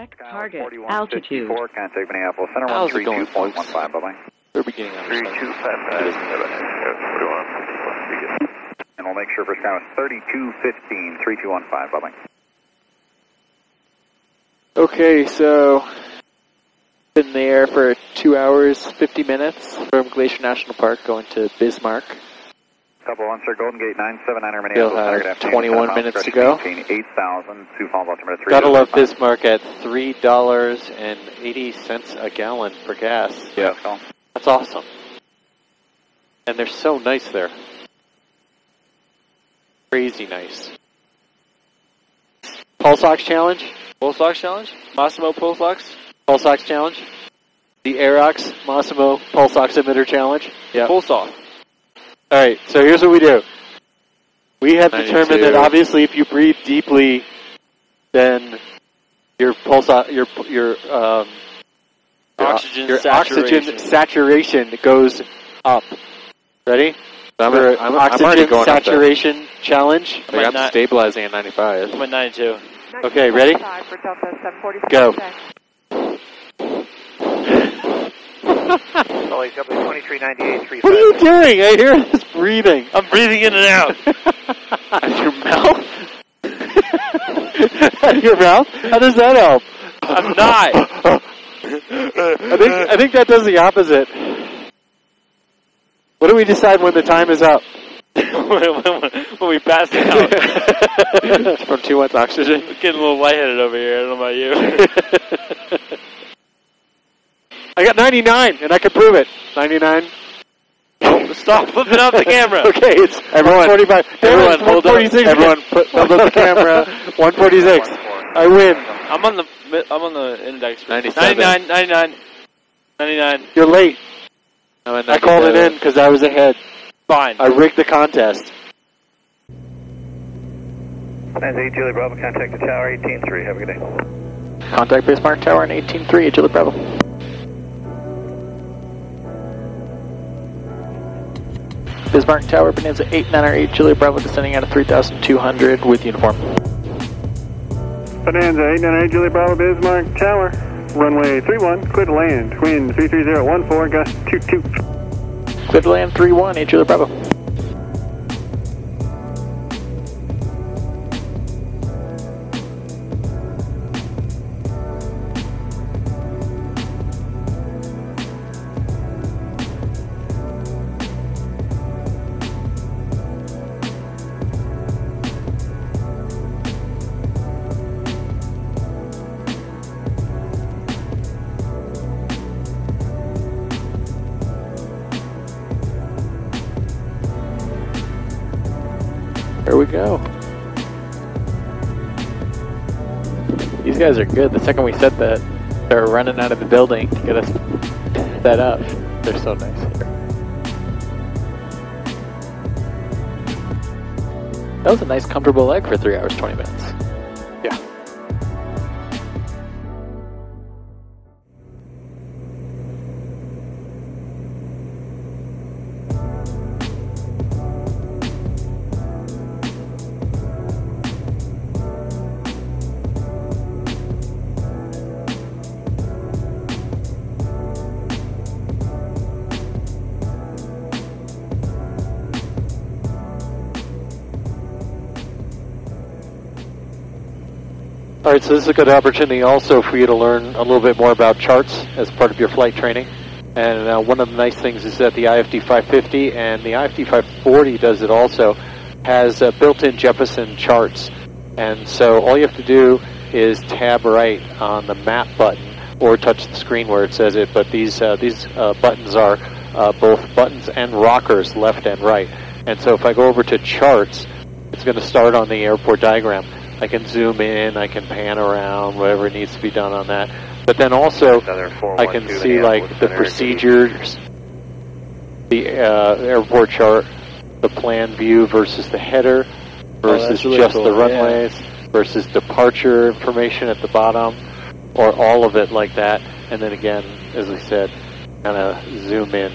Check target altitude. Contact Minneapolis Center. How's it going, folks? 132.15. Bye bye. They're beginning on 3255. And we'll make sure first count is 3215, 3215. Bye bye. Okay, so been there for 2 hours, 50 minutes from Glacier National Park going to Bismarck. Couple one, sir, Golden Gate 979 Still have 21 minutes to go. 8,000, Sioux Falls, altimeter 3. Gotta love Bismarck at $3.80 a gallon for gas. Yeah. That's awesome. And they're so nice there. Crazy nice. Pulse Ox Challenge? Pulse Ox Challenge? Massimo Pulse Ox? Pulse Ox Challenge? The Aerox Massimo Pulse Oximeter Challenge? Yeah. Pulse Ox. Alright, so here's what we do. We have 92. determined that obviously if you breathe deeply, then your pulse, your oxygen saturation goes up. Ready? I'm oxygen already going saturation challenge. I'm stabilizing at 95. I'm at 92. Okay, ready? Go. What What are you doing? I hear this breathing. I'm breathing in and out. Out of your mouth? Out of your mouth? How does that help? I'm not. I think that does the opposite. What do we decide when the time is up? when we pass out. From too much oxygen? I'm getting a little lightheaded over here. I don't know about you. I got 99, and I can prove it. 99. Oh, stop flipping out the camera. Okay, it's everyone. 145. Everyone, hold up. Everyone, hold up the camera. 146. I win. I'm on the index. 97. 99. You're late. I called it in because I was ahead. Fine. I rigged the contest. 98 Julie Bravo, contact the tower 18-3. Have a good day. Contact Bismarck Tower in 18-3 at Julie Bravo. Bismarck Tower, Bonanza 898 Julie Bravo, descending out of 3,200 with uniform. Bonanza 898 Julie Bravo, Bismarck Tower, runway 31, clear to land, wind 33014, gust 22. Clear to land 31, 8 Julie Bravo. There we go. These guys are good. The second we set that, they're running out of the building to get us set up. They're so nice here. That was a nice comfortable leg for 3 hours, 20 minutes. Yeah. Alright, so this is a good opportunity also for you to learn a little bit more about charts as part of your flight training. And one of the nice things is that the IFD 550 and the IFD 540 does it also, has built-in Jeppesen charts. And so all you have to do is tab right on the map button or touch the screen where it says it. But these buttons are both buttons and rockers, left and right. And so if I go over to charts, it's going to start on the airport diagram. I can zoom in, I can pan around, whatever needs to be done on that. But then also, I can see like the procedures, the airport chart, the plan view versus the header, versus really just the runways, versus departure information at the bottom, or all of it like that. And then again, as I said, kind of zoom in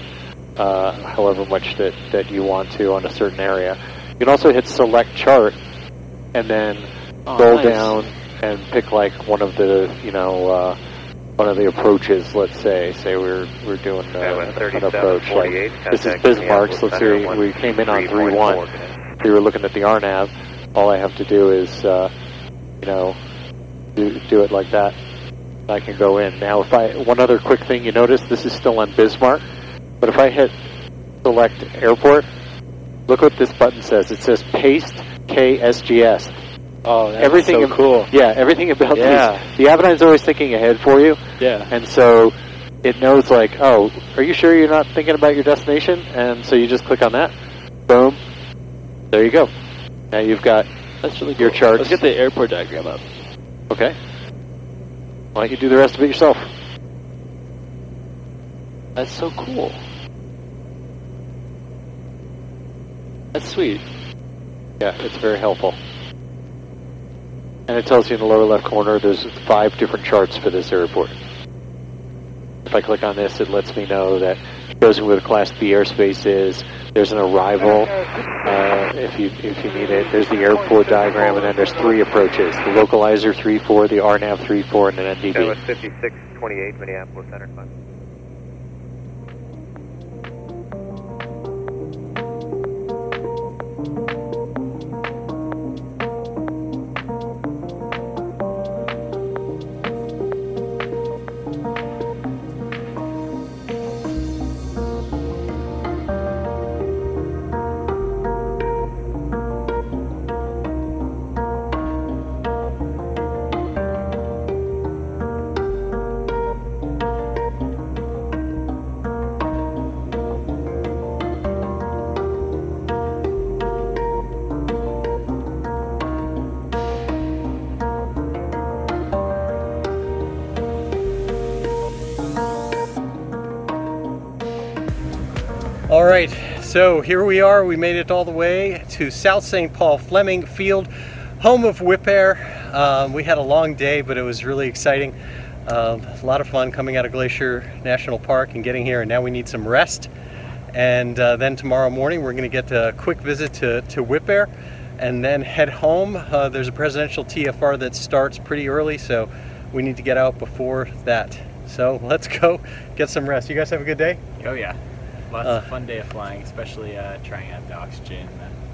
however much that you want to on a certain area. You can also hit select chart, and then scroll down and pick like one of the, you know, one of the approaches. Let's say we're doing an approach like this is Bismarck. So let's say we came in on 3-1. We were looking at the RNAV. All I have to do is, you know, do it like that. I can go in. Now, one other quick thing you notice, this is still on Bismarck, but if I hit select airport, look what this button says. It says paste KSGS. Oh, that's so cool. Yeah, everything about these. The Avidyne's always thinking ahead for you. Yeah. And so it knows like, oh, are you sure you're not thinking about your destination? And so you just click on that. Boom. There you go. Now you've got your charts. Let's get the airport diagram up. Okay. Why don't you do the rest of it yourself? That's so cool. That's sweet. Yeah, it's very helpful. And it tells you in the lower left corner there's 5 different charts for this airport. If I click on this, it lets me know that it shows me where the Class B airspace is. There's an arrival if you need it. There's the airport diagram, and then there's 3 approaches: the localizer 3-4, the RNAV 3-4, and an NDB. That was 5628 Minneapolis Center. All right, so here we are. We made it all the way to South St. Paul Fleming Field, home of Wipaire. We had a long day, but it was really exciting. A lot of fun coming out of Glacier National Park and getting here, and now we need some rest. And then tomorrow morning we're going to get a quick visit to Wipaire and then head home. There's a presidential TFR that starts pretty early, so we need to get out before that. So let's go get some rest. You guys have a good day? Oh yeah. Lots of fun day of flying, especially trying out the oxygen.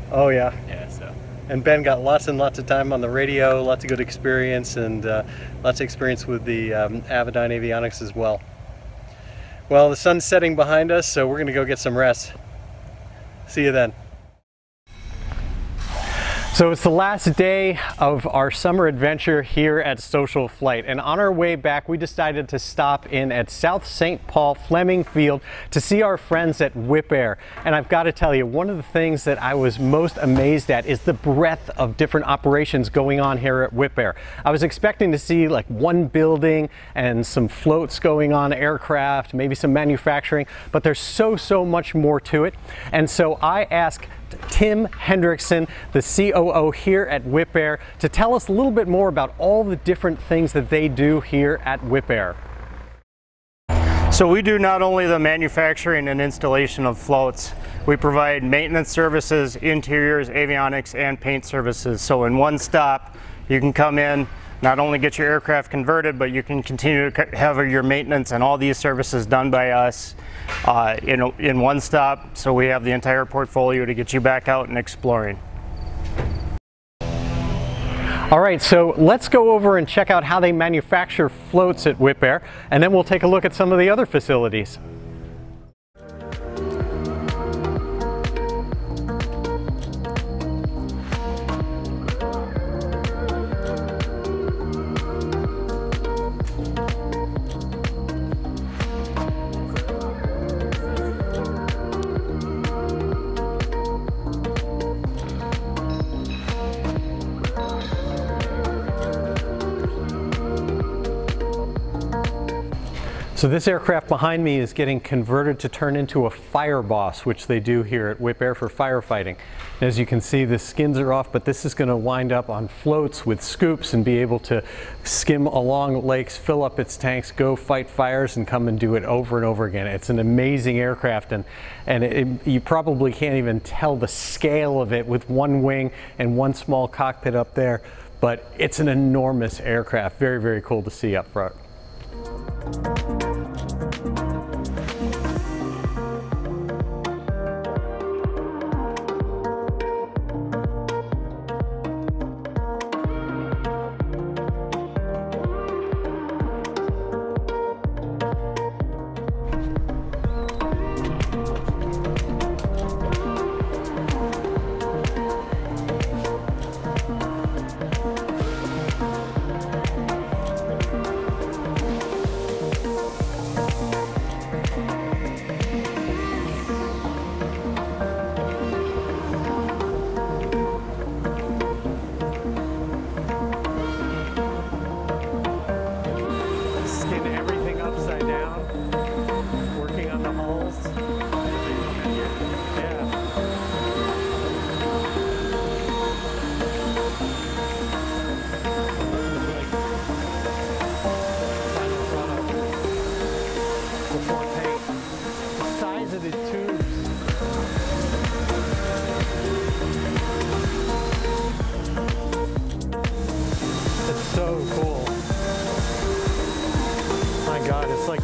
Oh yeah. Yeah, so. And Ben got lots and lots of time on the radio, lots of good experience, and lots of experience with the Avidyne avionics as well. Well, the sun's setting behind us, so we're going to go get some rest. See you then. So it's the last day of our summer adventure here at SocialFlight, and on our way back we decided to stop in at South St. Paul Fleming Field to see our friends at Wipaire. And I've got to tell you, one of the things that I was most amazed at is the breadth of different operations going on here at Wipaire. I was expecting to see like one building and some floats going on, aircraft, maybe some manufacturing, but there's so much more to it. And so I asked Tim Hendrickson, the COO here at Wipaire, to tell us a little bit more about all the different things that they do here at Wipaire. So we do not only the manufacturing and installation of floats, we provide maintenance services, interiors, avionics, and paint services. So in one stop, you can come in, not only get your aircraft converted, but you can continue to have your maintenance and all these services done by us in one stop. So we have the entire portfolio to get you back out and exploring. All right, so let's go over and check out how they manufacture floats at Wipaire, and then we'll take a look at some of the other facilities. So this aircraft behind me is getting converted to turn into a fire boss, which they do here at Wipaire for firefighting. As you can see, the skins are off, but this is going to wind up on floats with scoops and be able to skim along lakes, fill up its tanks, go fight fires, and come and do it over and over again. It's an amazing aircraft, and you probably can't even tell the scale of it with one wing and one small cockpit up there. but it's an enormous aircraft. Very, very cool to see up front.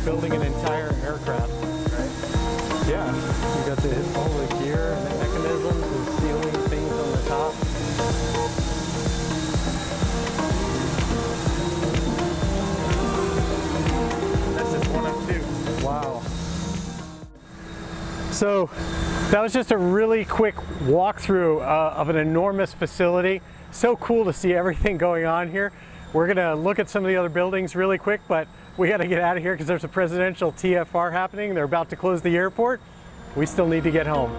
Building an entire aircraft, right? Yeah, you got all the gear and the mechanisms and sealing things on the top. That's just one of two. Wow. So that was just a really quick walkthrough of an enormous facility. So cool to see everything going on here. We're gonna look at some of the other buildings really quick, but we got to get out of here because there's a presidential TFR happening. They're about to close the airport. We still need to get home.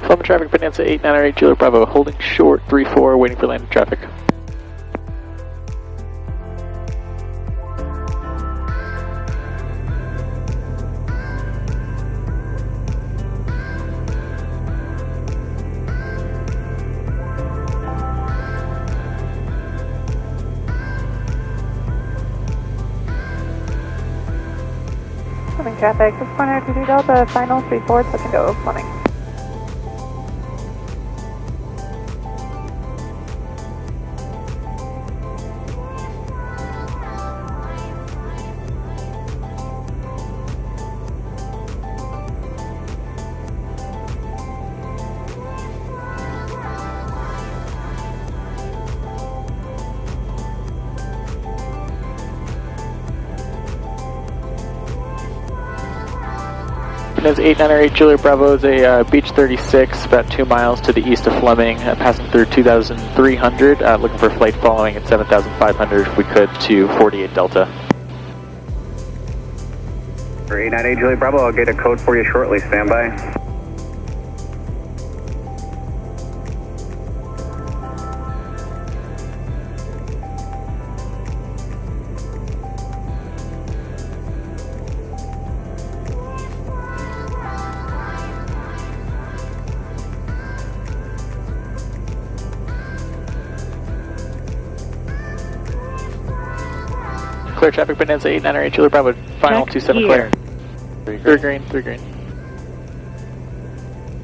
Flumming traffic, Bonanza 8908, Juliet Bravo, holding short 34, waiting for landing traffic. Flumming traffic, 6.022 Delta, final 3 forward, touch and go, Flumming. Bonanza 8908, Juliet Bravo is a Beach 36, about 2 miles to the east of Fleming, passing through 2,300, looking for a flight following at 7,500 if we could to 48 Delta. For 898 Juliet Bravo, I'll get a code for you shortly, stand by. Clear traffic, Bonanza 8908, Juliet Bravo, final 27 clear. 3 green, 3 green.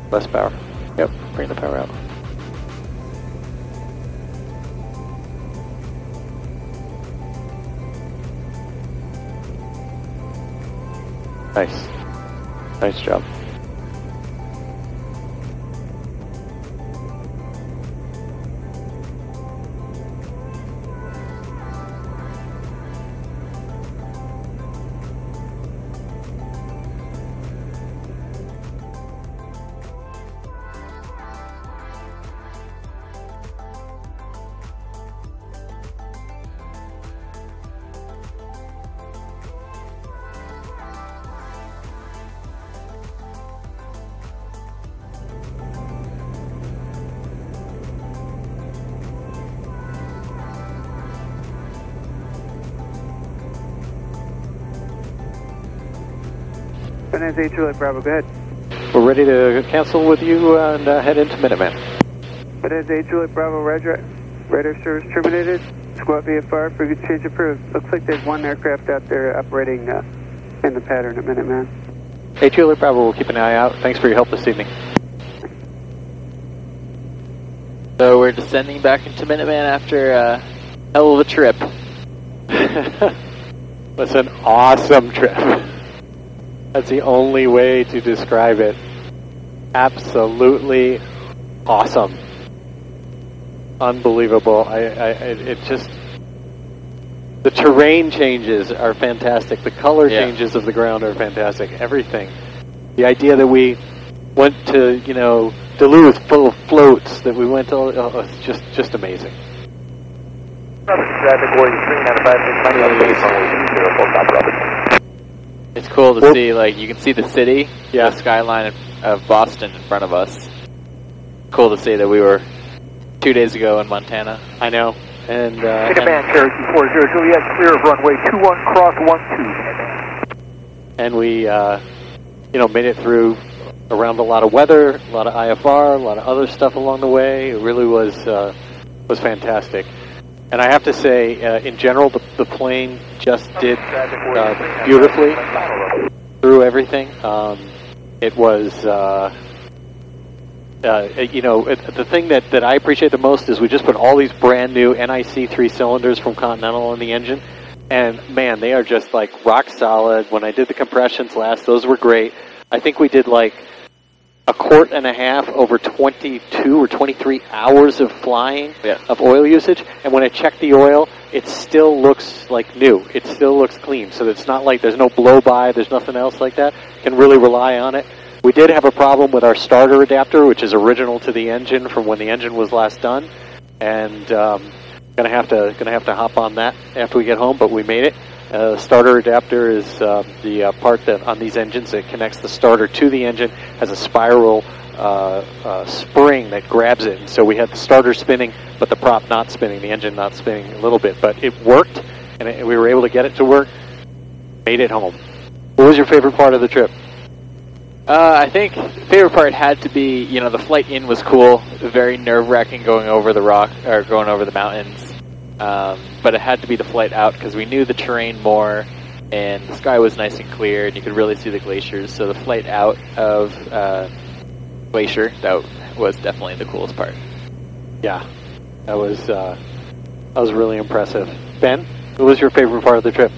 Less power. Yep, bring the power out. Nice. Nice job. Bonanza 8 Juliet Bravo, go ahead. We're ready to cancel with you and head into Minuteman. Bonanza 8 Juliet Bravo, Roger. Radar service terminated. Squat VFR, frigate change approved. Looks like there's one aircraft out there operating in the pattern at Minuteman. Hey, Juliet Bravo, we'll keep an eye out. Thanks for your help this evening. So we're descending back into Minuteman after a hell of a trip. It's an awesome trip. That's the only way to describe it. Absolutely awesome. Unbelievable. It just, the terrain changes are fantastic. The color changes of the ground are fantastic. Everything. The idea that we went to, you know, Duluth full of floats, that we went to, it's just amazing. It's cool to see, like, you can see the city, the skyline of Boston in front of us. Cool to see that we were 2 days ago in Montana. I know. And Minuteman, Cherokee 40 Juliet, clear of runway 21, cross 12. And we, you know, made it through around a lot of weather, a lot of IFR, a lot of other stuff along the way. It really was fantastic. And I have to say, in general, the plane just did beautifully through everything. It was, you know, the thing that I appreciate the most is we just put all these brand new NIC 3 cylinders from Continental in the engine. And, man, they are just, like, rock solid. When I did the compressions last, those were great. I think we did, like, a quart and a half over 22 or 23 hours of flying of oil usage, and when I check the oil, it still looks like new. It still looks clean, so it's not like there's no blow-by, there's nothing else like that. You can really rely on it. We did have a problem with our starter adapter, which is original to the engine from when the engine was last done, and gonna have to hop on that after we get home, but we made it. Starter adapter is the part that on these engines that connects the starter to the engine, has a spiral spring that grabs it. And so we had the starter spinning, but the prop not spinning, the engine not spinning a little bit. But it worked, and we were able to get it to work. Made it home. What was your favorite part of the trip? I think the favorite part had to be, you know, the flight in was cool, very nerve-wracking going over the rock, or going over the mountains. But it had to be the flight out because we knew the terrain more, and the sky was nice and clear, and you could really see the glaciers. So the flight out of Glacier, that was definitely the coolest part. Yeah, that was really impressive. Ben, what was your favorite part of the trip?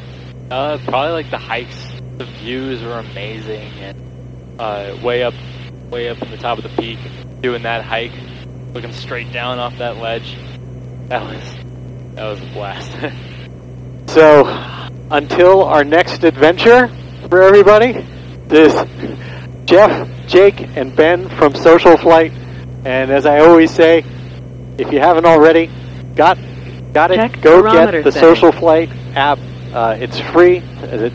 Probably like the hikes. The views were amazing, and way up in the top of the peak, doing that hike, looking straight down off that ledge. That was a blast. So, until our next adventure for everybody, this is Jeff, Jake, and Ben from SocialFlight. And as I always say, if you haven't already, got it, go get the SocialFlight app. It's free.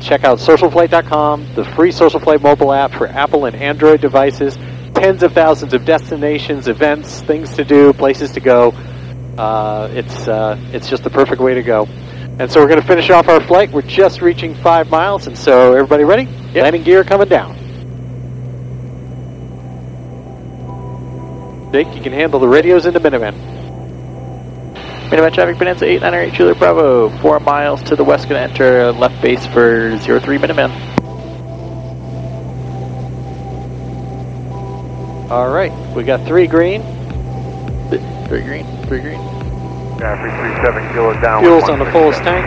Check out socialflight.com, the free SocialFlight mobile app for Apple and Android devices. Tens of thousands of destinations, events, things to do, places to go. It's just the perfect way to go. And so we're going to finish off our flight. We're just reaching 5 miles, and so everybody ready? Yep. Landing gear coming down. Jake, you can handle the radios into Minuteman. Minuteman traffic, Bonanza 898 Juliet Bravo, 4 miles to the west, going to enter left base for 03 Minuteman. All right, we got 3 green. 3 green. Yeah, 337 kilo down. Fuel's on the fullest tank.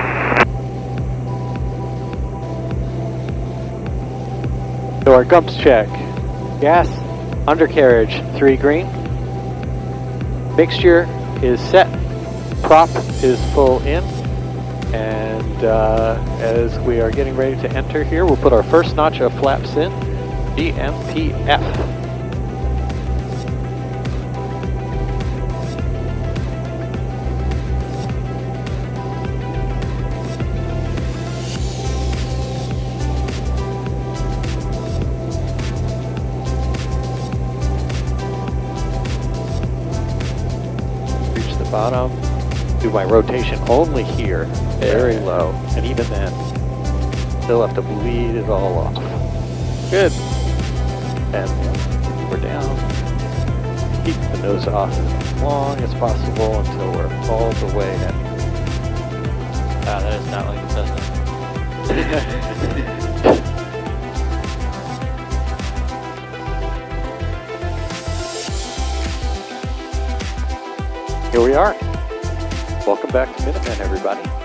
So our gumps check. Gas, undercarriage, 3 green. Mixture is set. Prop is full in. And as we are getting ready to enter here, we'll put our first notch of flaps in. GMPF. Bottom, do my rotation only here, very low, and even then, still have to bleed it all off. Good. And we're down. Keep the nose off as long as possible until we're all the way in. Wow, that is not like a Cessna. Here we are. Welcome back to Minutemen, everybody.